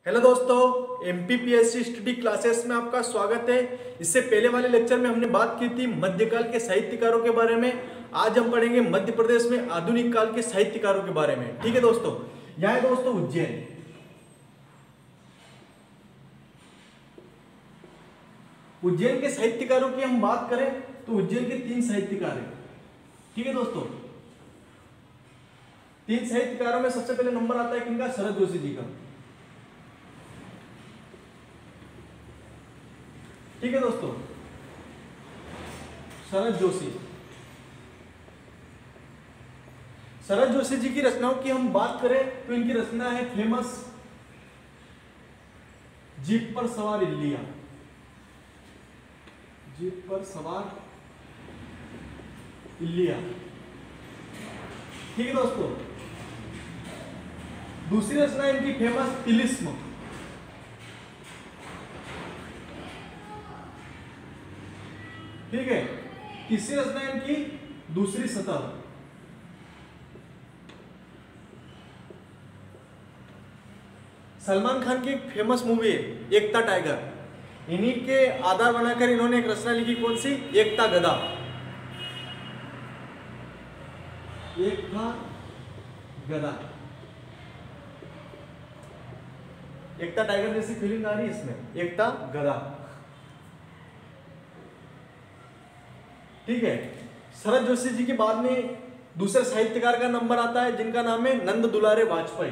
Hello दोस्तों, MPPSC study classes में आपका स्वागत है। इससे पहले वाले लेक्चर में हमने बात की थी मध्यकाल के साहित्यकारों के बारे में। आज हम पढ़ेंगे मध्य प्रदेश में आधुनिक काल के साहित्यकारों के बारे में। ठीक है दोस्तों, यहाँ है दोस्तों उज्जैन। उज्जैन के साहित्यकारों की हम बात करें तो उज्जैन के 3 साहित्यकार हैं। ठीक है दोस्तों, 3 साहित्यकारों में सबसे पहले नंबर आता है किनका? शरद जोशी जी का। ठीक है दोस्तों, शरद जोशी। शरद जोशी जी की रचनाओं की हम बात करें तो इनकी रचना है फेमस जीप पर सवार इल्लिया। जीप पर सवार इल्लिया। ठीक है दोस्तों, दूसरी रचना है इनकी फेमस तिलिस्म। ठीक है, तीसरी रचना है इनकी दूसरी सतह। सलमान खान की एक फेमस मूवी है एकता टाइगर। इन्हीं के आधार बनाकर इन्होंने एक रचना लिखी, कौन सी? एकता गदा। एकता गदा। एकता टाइगर जैसी फीलिंग आ रही है इसमें, एकता गदा। ठीक है, शरद जोशी जी के बाद में दूसरे साहित्यकार का नंबर आता है जिनका नाम है नंद दुलारे वाजपेयी।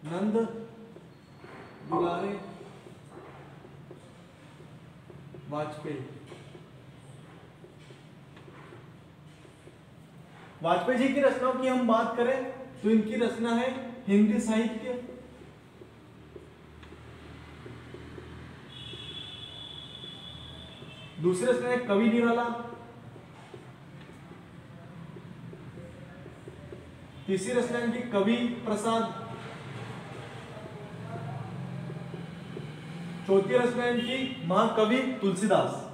नंद दुलारे वाजपेयी। वाजपेयी जी की रचनाओं की हम बात करें तो इनकी रचना है हिंदी साहित्य। दूसरी रचना है कवि निराला। तीसरी रचना इनकी कवि प्रसाद। चौथी रचना इनकी महाकवि तुलसीदास।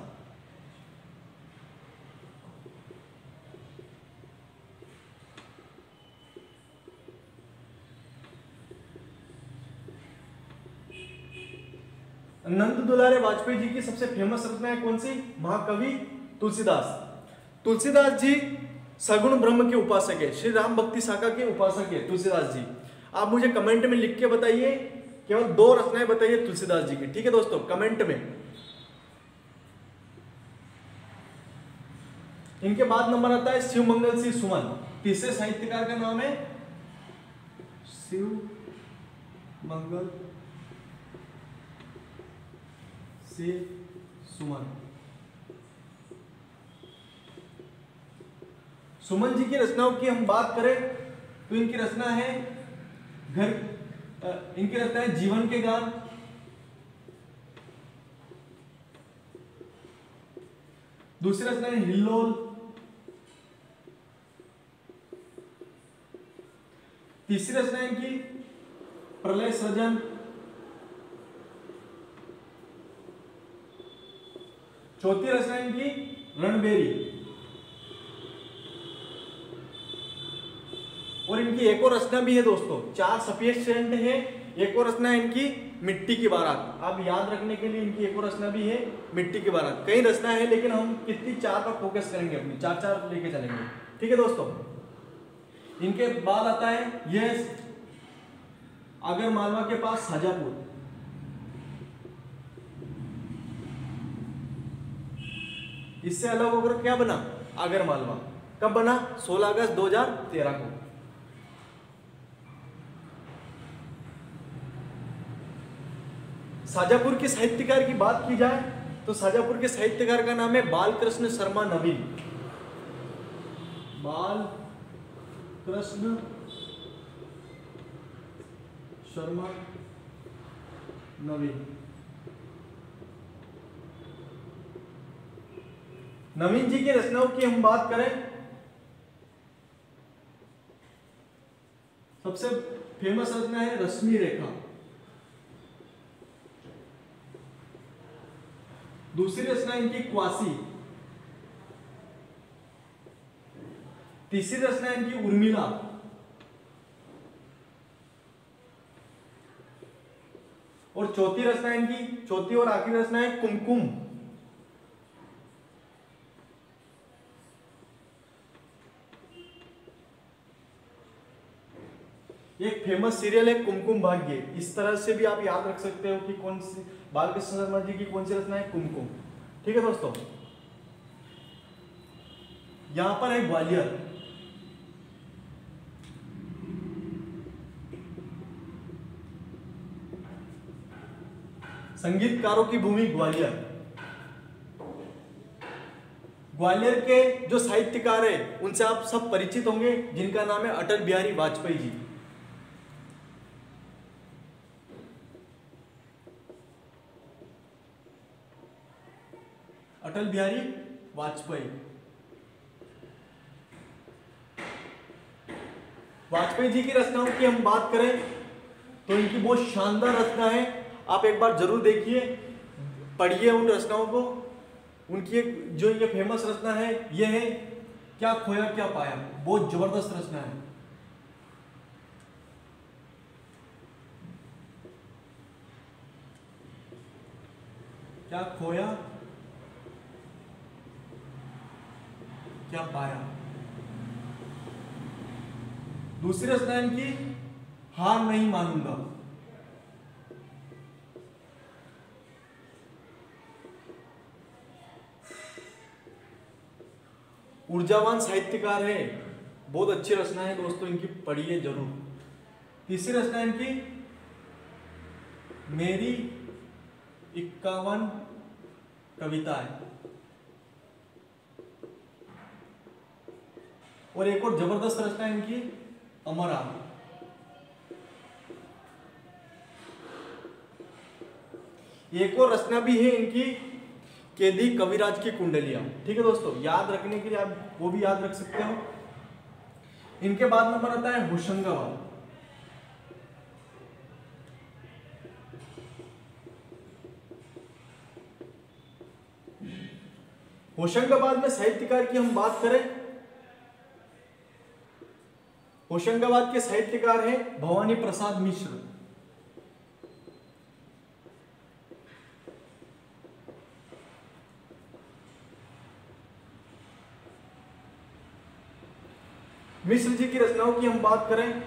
नंद दुलारे वाजपेयी जी की सबसे फेमस रचना है कौन सी? महाकवि तुलसीदास। तुलसीदास जी सगुण ब्रह्म के उपासक है, श्री राम भक्ति शाखा के उपासक है तुलसीदास जी। आप मुझे कमेंट में लिख के बताइए, केवल 2 रचनाएं बताइए तुलसीदास जी की। ठीक है दोस्तों, कमेंट में। इनके बाद नंबर आता है शिव मंगल सिंह सुमन। तीसरे साहित्यकार का नाम है शिव मंगल सुमन। सुमन जी की रचनाओं की हम बात करें तो इनकी रचना है इनकी रचना है जीवन के गान। दूसरी रचना है हिल्लोल। तीसरी रचना है इनकी प्रलय सृजन। चौथी रचना इनकी रणबेरी। और इनकी एक और रचना भी है दोस्तों, 4 सफिशिएंट है। एक और रचना है इनकी मिट्टी की बारात। आप याद रखने के लिए इनकी एक और रचना भी है मिट्टी की बारात। कई रचना है लेकिन हम कितनी 4 पर फोकस करेंगे, अपनी 4 लेके चलेंगे। ठीक है दोस्तों, इनके बाद आता है ये आगर मालवा के पास शाजापुर। इससे अलग होकर क्या बना? आगर मालवा। कब बना? 16 अगस्त 2013 को। शाजापुर के साहित्यकार की बात की जाए तो शाजापुर के साहित्यकार का नाम है बालकृष्ण शर्मा नवीन। बालकृष्ण शर्मा नवीन। नवीन जी की रचनाओं की हम बात करें, सबसे फेमस रचना है रश्मि रेखा। दूसरी रचना इनकी क्वासी। तीसरी रचना इनकी उर्मिला। और चौथी रचना इनकी, चौथी और आखिरी रचना है कुमकुम। एक फेमस सीरियल है कुमकुम भाग्य। इस तरह से भी आप याद रख सकते हो कि कौन सी बालकृष्ण शर्मा जी की कौन सी रचना है, कुमकुम। ठीक है दोस्तों, यहां पर है ग्वालियर। संगीतकारों की भूमि ग्वालियर। ग्वालियर के जो साहित्यकार है उनसे आप सब परिचित होंगे, जिनका नाम है अटल बिहारी वाजपेयी जी। अटल बिहारी वाजपेयी। वाजपेयी जी की रचनाओं की हम बात करें तो इनकी बहुत शानदार रचना है, आप एक बार जरूर देखिए, पढ़िए उन रचनाओं को। उनकी एक जो ये फेमस रचना है ये है क्या खोया क्या पाया, बहुत जबरदस्त रचना है। क्या खोया क्या पाया। दूसरी रचना इनकी हार नहीं मानूंगा। ऊर्जावान साहित्यकार है, बहुत अच्छी रचना है दोस्तों, इनकी पढ़िए जरूर। तीसरी रचना इनकी मेरी 51 कविताएं। और एक और जबरदस्त रचना इनकी अमर आग। एक और रचना भी है इनकी केदी कविराज की कुंडलियां। ठीक है दोस्तों, याद रखने के लिए आप वो भी याद रख सकते हो। इनके बाद नंबर आता है होशंगाबाद। होशंगाबाद में साहित्यकार की हम बात करें, होशंगाबाद के साहित्यकार हैं भवानी प्रसाद मिश्र। मिश्र जी की रचनाओं की हम बात करें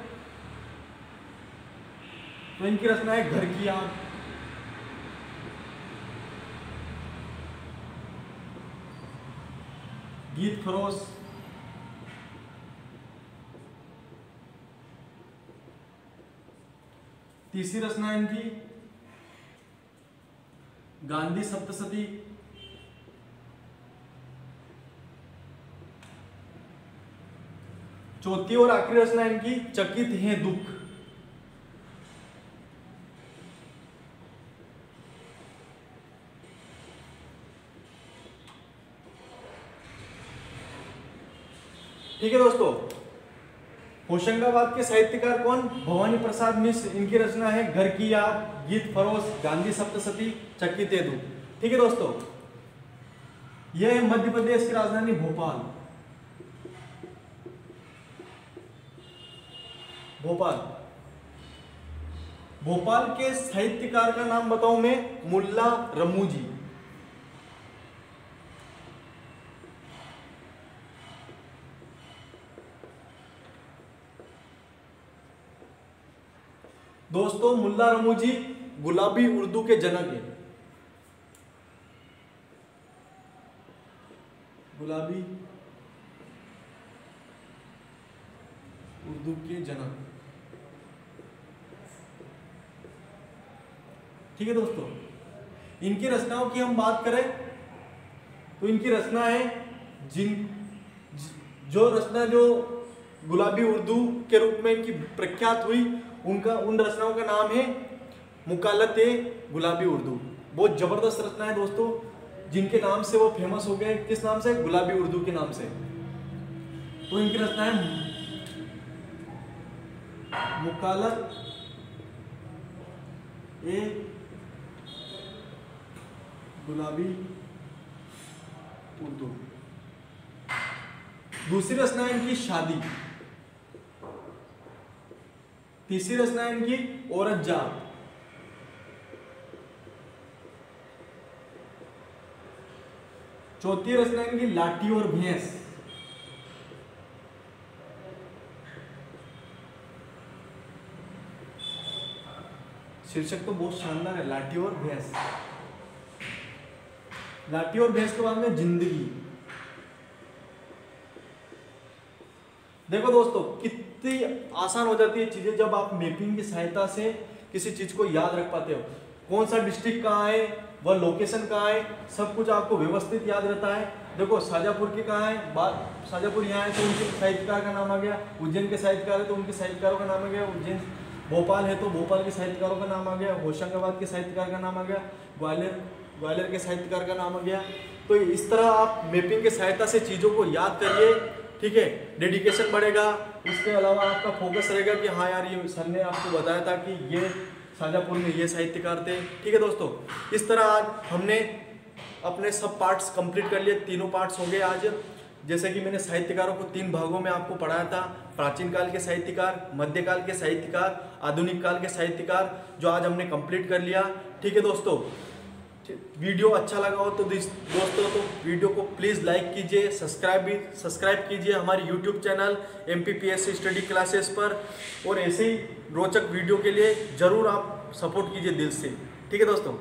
तो इनकी रचना है घर की आग, गीत फरोश, तीसरी रचना इनकी गांधी सप्तशती, चौथी और आखिरी रचना इनकी चकित है दुख। ठीक है दोस्तों, होशंगाबाद के साहित्यकार कौन, भवानी प्रसाद मिश्र। इनकी रचना है घर की याद, गीत फरोश, गांधी सप्तशती, चकित है दुख। ठीक है दोस्तों, यह है मध्य प्रदेश की राजधानी भोपाल। भोपाल, भोपाल के साहित्यकार का नाम बताऊं मैं, मुल्ला रमूजी। दोस्तों मुल्ला रमूजी गुलाबी उर्दू के जनक हैं। गुलाबी उर्दू के जनक। ठीक है दोस्तों, इनकी रचनाओं की हम बात करें तो इनकी रचना है जो रचना जो गुलाबी उर्दू के रूप में इनकी प्रख्यात हुई, उन रचनाओं का नाम है मुकालत ए गुलाबी उर्दू। बहुत जबरदस्त रचना है दोस्तों, जिनके नाम से वो फेमस हो गए। किस नाम से, गुलाबी उर्दू के नाम से। तो इनकी रचना है मुकालत ए गुलाबी उर्दू। दूसरी रचना है इनकी शादी। तीसरी रचना है इनकी औरत जात। चौथी रचना है इनकी लाठी और भैंस। शीर्षक तो बहुत शानदार है, लाठी और भैंस। लाठी और भैंस के बाद में जिंदगी। देखो दोस्तों कितनी आसान हो जाती है चीजें जब आप मैपिंग की सहायता से किसी चीज को याद रख पाते हो। कौन सा डिस्ट्रिक्ट कहाँ है, वह लोकेशन कहाँ है, सब कुछ आपको व्यवस्थित याद रहता है। देखो शाजापुर के कहाँ है, बात शाजापुर यहाँ है तो उनके साहित्यकार का नाम आ गया। उज्जैन के साहित्यकार है तो उनके साहित्यकारों का नाम आ गया। उज्जैन भोपाल है तो भोपाल के साहित्यकारों का नाम आ गया। होशंगाबाद के साहित्यकार का नाम आ गया। ग्वालियर के साहित्यकार का नाम आ गया। तो इस तरह आप मैपिंग की सहायता से चीज़ों को याद करिए, ठीक है। डेडिकेशन बढ़ेगा, उसके अलावा आपका फोकस रहेगा कि हाँ यार ये सर ने आपको बताया था कि ये शाजापुर में ये साहित्यकार थे, ठीक है दोस्तों। इस तरह आज हमने अपने सब पार्ट्स कंप्लीट कर लिए, तीनों पार्ट्स हो गए आज। जैसे कि मैंने साहित्यकारों को 3 भागों में आपको पढ़ाया था, प्राचीन काल के साहित्यकार, मध्यकाल के साहित्यकार, आधुनिक काल के साहित्यकार, जो आज हमने कंप्लीट कर लिया, ठीक है दोस्तों। वीडियो अच्छा लगा हो तो दोस्तों तो वीडियो को प्लीज़ लाइक कीजिए, सब्सक्राइब कीजिए हमारी YouTube channel MPPSC study classes पर। और ऐसे ही रोचक वीडियो के लिए ज़रूर आप सपोर्ट कीजिए दिल से, ठीक है दोस्तों।